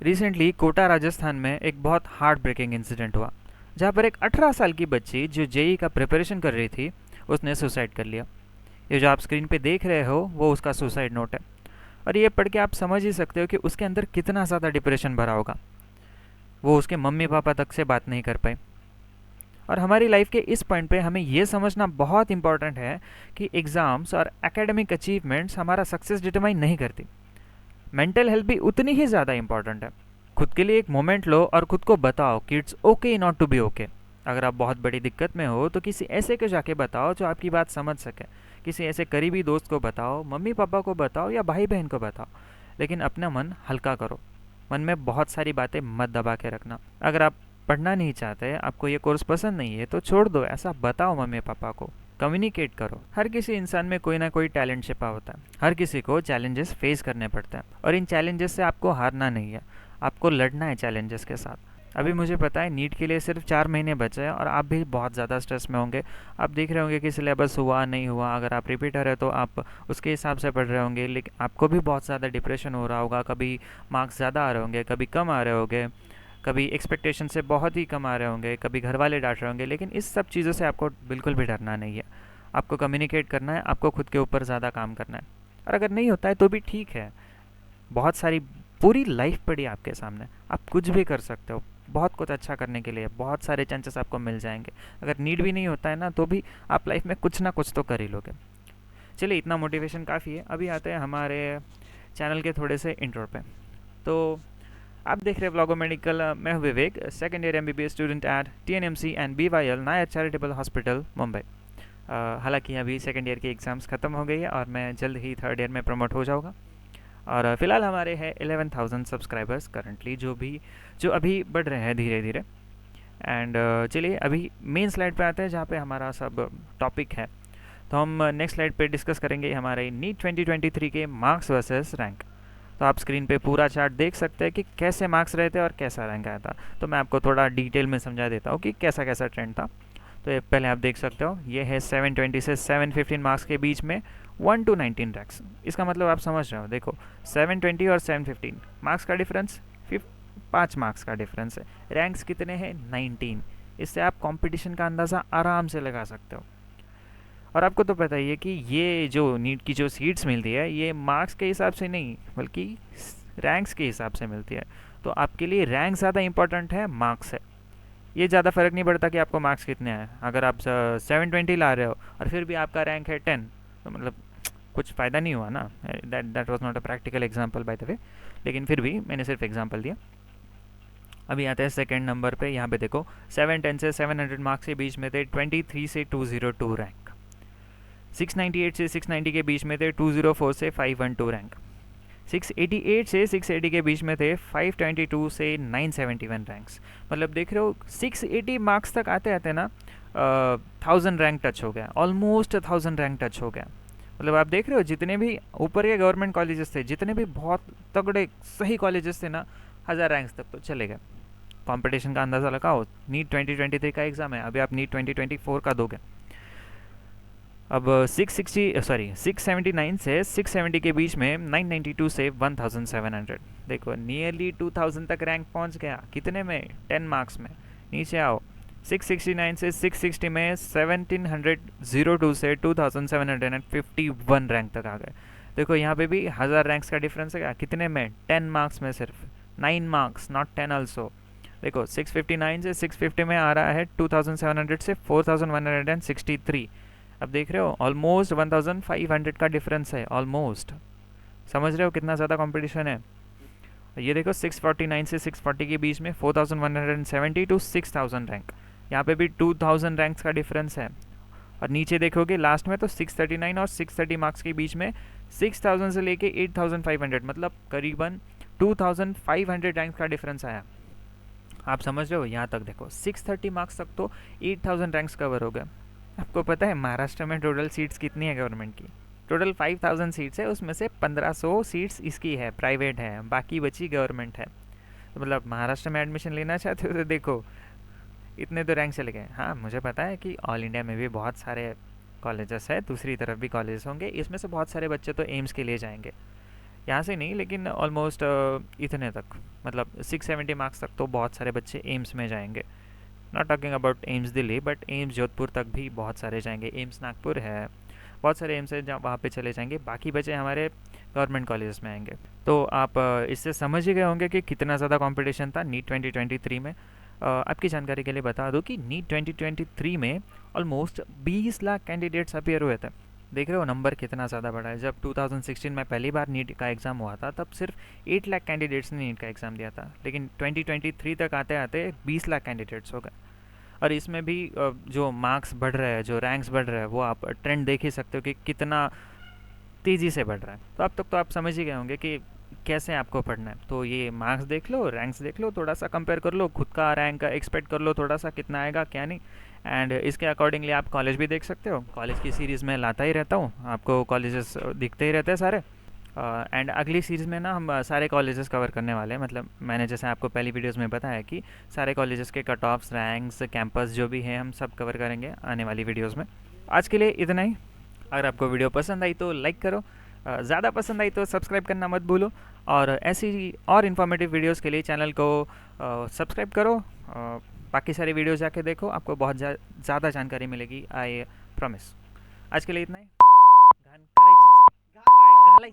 Recently Kota Rajasthan में एक बहुत हार्ट ब्रेकिंग इंसिडेंट हुआ, जहाँ पर एक 18 साल की बच्ची जो जेई का प्रिपरेशन कर रही थी, उसने सुसाइड कर लिया। ये जो आप स्क्रीन पे देख रहे हो वो उसका सुसाइड नोट है। और ये पढ़ के आप समझ ही सकते हो कि उसके अंदर कितना ज़्यादा डिप्रेशन भरा होगा। वो उसके मम्मी पापा तक से बात नहीं कर पाई। और हमारी लाइफ के इस पॉइंट पे हमें ये समझना बहुत इंपॉर्टेंट है कि एग्ज़ाम्स और एकेडमिक अचीवमेंट्स हमारा सक्सेस डिटरमाइन नहीं करती। मेंटल हेल्थ भी उतनी ही ज़्यादा इंपॉर्टेंट है। खुद के लिए एक मोमेंट लो और खुद को बताओ कि it's okay not to be okay. अगर आप बहुत बड़ी दिक्कत में हो तो किसी ऐसे को जाके बताओ जो आपकी बात समझ सके। किसी ऐसे करीबी दोस्त को बताओ, मम्मी पापा को बताओ या भाई बहन को बताओ। लेकिन अपना मन हल्का करो। मन में बहुत सारी बातें मत दबा के रखना। अगर आप पढ़ना नहीं चाहते, आपको ये कोर्स पसंद नहीं है, तो छोड़ दो, ऐसा बताओ मम्मी पापा को। कम्युनिकेट करो। हर किसी इंसान में कोई ना कोई टैलेंट छिपा होता है। हर किसी को चैलेंजेस फेस करने पड़ते हैं और इन चैलेंजेस से आपको हारना नहीं है, आपको लड़ना है चैलेंजेस के साथ। अभी मुझे पता है नीट के लिए सिर्फ 4 महीने बचे हैं और आप भी बहुत ज़्यादा स्ट्रेस में होंगे। आप देख रहे होंगे कि सिलेबस हुआ नहीं हुआ। अगर आप रिपीटर है तो आप उसके हिसाब से पढ़ रहे होंगे, लेकिन आपको भी बहुत ज़्यादा डिप्रेशन हो रहा होगा। कभी मार्क्स ज़्यादा आ रहे होंगे, कभी कम आ रहे होंगे, कभी एक्सपेक्टेशन से बहुत ही कम आ रहे होंगे, कभी घर वाले डांट रहे होंगे। लेकिन इस सब चीज़ों से आपको बिल्कुल भी डरना नहीं है। आपको कम्युनिकेट करना है, आपको खुद के ऊपर ज़्यादा काम करना है। और अगर नहीं होता है तो भी ठीक है। बहुत सारी पूरी लाइफ पड़ी है आपके सामने, आप कुछ भी कर सकते हो। बहुत कुछ अच्छा करने के लिए बहुत सारे चांसेस आपको मिल जाएंगे। अगर नीड भी नहीं होता है ना तो भी आप लाइफ में कुछ ना कुछ तो कर ही लोगे। चलिए, इतना मोटिवेशन काफ़ी है। अभी आते हैं हमारे चैनल के थोड़े से इंट्रो पे। तो आप देख रहे हैं व्लॉगो मेडिकल। मैं हूं Vivek, second year MBBS student at TNMC and BYL Nair charitable hospital Mumbai. हालांकि अभी सेकेंड ईयर की एग्ज़ाम्स ख़त्म हो गई है और मैं जल्द ही थर्ड ईयर में प्रमोट हो जाऊँगा। और फ़िलहाल हमारे हैं 11,000 सब्सक्राइबर्स करंटली, जो अभी बढ़ रहे हैं धीरे धीरे। एंड चलिए अभी मेन स्लाइड पे आते हैं जहाँ पे हमारा सब टॉपिक है। तो हम नेक्स्ट स्लाइड पे डिस्कस करेंगे हमारे नीट 2023 के मार्क्स वर्सेस रैंक। तो आप स्क्रीन पे पूरा चार्ट देख सकते हैं कि कैसे मार्क्स रहे थे और कैसा रैंक आया था। तो मैं आपको थोड़ा डिटेल में समझा देता हूँ कि कैसा कैसा ट्रेंड था। तो ये पहले आप देख सकते हो, ये है 720 से 715 मार्क्स के बीच में 1 to 19 रैंक्स। इसका मतलब आप समझ रहे हो, देखो 720 और 715 मार्क्स का डिफरेंस, 5 मार्क्स का डिफरेंस है। रैंक्स कितने हैं? 19। इससे आप कंपटीशन का अंदाज़ा आराम से लगा सकते हो। और आपको तो पता ही है कि ये जो नीट की जो सीट्स मिलती है ये मार्क्स के हिसाब से नहीं बल्कि रैंक्स के हिसाब से मिलती है। तो आपके लिए रैंक ज़्यादा इंपॉर्टेंट है मार्क्स है। ये ज़्यादा फ़र्क नहीं पड़ता कि आपको मार्क्स कितने हैं। अगर आप 720 ला रहे हो और फिर भी आपका रैंक है 10, तो मतलब कुछ फ़ायदा नहीं हुआ ना। That was not a practical example by the way, लेकिन फिर भी मैंने सिर्फ एग्जांपल दिया। अभी आते हैं सेकेंड नंबर पे। यहाँ पे देखो 710 से 700 मार्क्स के बीच में थे 23 से 202 रैंक। 698 से 690 के बीच में थे 204 से 512 रैंक। 688 से 680 के बीच में थे 522 से 971 रैंक्स। मतलब देख रहे हो 680 मार्क्स तक आते आते ना 1000 रैंक टच हो गया, ऑलमोस्ट 1000 रैंक टच हो गया। मतलब आप देख रहे हो जितने भी ऊपर के गवर्नमेंट कॉलेजेस थे, जितने भी बहुत तगड़े सही कॉलेजेस थे ना, 1000 रैंक्स तक तो चले गए। कंपटीशन का अंदाज़ा लगाओ। नीट 2023 का एग्ज़ाम है, अभी आप नीट 2024 का दोगे। अब 679 से 670 के बीच में 992 से 1700, देखो नियरली 2000 तक रैंक पहुंच गया। कितने में? 10 मार्क्स में। नीचे आओ, 669 से 660 में 1702 से 2751 रैंक तक आ गए। देखो यहाँ पे भी 1000 रैंक्स का डिफरेंस है। कितने में? 10 मार्क्स में, सिर्फ 9 मार्क्स, नॉट 10 ऑल्सो। देखो 659 से 650 में आ रहा है 2700 से 4163। अब देख रहे हो ऑलमोस्ट 1500 का डिफरेंस है, ऑलमोस्ट। समझ रहे हो कितना ज़्यादा कंपटीशन है। ये देखो 649 से 640 के बीच में 4170 टू 6000 रैंक। यहाँ पे भी 2000 रैंक्स का डिफरेंस है। और नीचे देखोगे लास्ट में तो 639 और 630 मार्क्स के बीच में 6000 से लेके 8500, मतलब करीबन 2500 रैंक्स का डिफरेंस आया। आप समझ रहे हो? यहाँ तक देखो 630 मार्क्स तक तो 8000 रैंक्स कवर हो गए। आपको पता है महाराष्ट्र में टोटल सीट्स कितनी है गवर्नमेंट की? टोटल 5000 सीट्स है, उसमें से 1500 सीट्स इसकी है, प्राइवेट है, बाकी बची गवर्नमेंट है। तो मतलब महाराष्ट्र में एडमिशन लेना चाहते हो तो देखो इतने तो रैंक चले गए। हाँ, मुझे पता है कि ऑल इंडिया में भी बहुत सारे कॉलेजेस है, दूसरी तरफ भी कॉलेज होंगे, इसमें से बहुत सारे बच्चे तो एम्स के लिए जाएंगे। यहाँ से नहीं, लेकिन ऑलमोस्ट इतने तक, मतलब 670 मार्क्स तक तो बहुत सारे बच्चे एम्स में जाएंगे। Not talking about AIIMS Delhi, but AIIMS Jodhpur तक भी बहुत सारे जाएंगे, एम्स नागपुर है, बहुत सारे एम्स है जहाँ वहाँ पे चले जाएंगे, बाकी बचे हमारे गवर्नमेंट कॉलेजेस में आएंगे। तो आप इससे समझ ही गए होंगे कि कितना ज़्यादा कंपटीशन था नीट 2023 में। आपकी जानकारी के लिए बता दूं कि नीट 2023 में ऑलमोस्ट 20 लाख कैंडिडेट्स अपियर हुए थे। देख रहे हो नंबर कितना ज़्यादा बड़ा है। जब 2016 में पहली बार नीट का एग्ज़ाम हुआ था तब सिर्फ 8 लाख कैंडिडेट्स ने नीट का एग्ज़ाम दिया था, लेकिन 2023 तक आते आते 20 लाख कैंडिडेट्स हो गए। और इसमें भी जो मार्क्स बढ़ रहे हैं, जो रैंक्स बढ़ रहे हैं, वो आप ट्रेंड देख ही सकते हो कि कितना तेज़ी से बढ़ रहा है। तो अब तक तो आप समझ ही गए होंगे कि कैसे आपको पढ़ना है। तो ये मार्क्स देख लो, रैंक्स देख लो, थोड़ा सा कंपेयर कर लो, खुद का रैंक एक्सपेक्ट कर लो थोड़ा सा कितना आएगा क्या नहीं। एंड इसके अकॉर्डिंगली आप कॉलेज भी देख सकते हो। कॉलेज की सीरीज़ में लाता ही रहता हूँ, आपको कॉलेजेस दिखते ही रहते हैं सारे। एंड अगली सीरीज़ में ना हम सारे कॉलेजेस कवर करने वाले हैं। मतलब मैंने जैसे आपको पहली वीडियोस में बताया कि सारे कॉलेजेस के कट ऑफ्स, रैंक्स, कैंपस जो भी हैं हम सब कवर करेंगे आने वाली वीडियोस में। आज के लिए इतना ही। अगर आपको वीडियो पसंद आई तो लाइक करो, ज़्यादा पसंद आई तो सब्सक्राइब करना मत भूलो, और ऐसी और इन्फॉर्मेटिव वीडियोस के लिए चैनल को सब्सक्राइब करो। बाकी सारी वीडियोस जाके देखो, आपको बहुत ज़्यादा जानकारी मिलेगी, आई प्रॉमिस। आज के लिए इतना ही। घाण करायचीच आहे.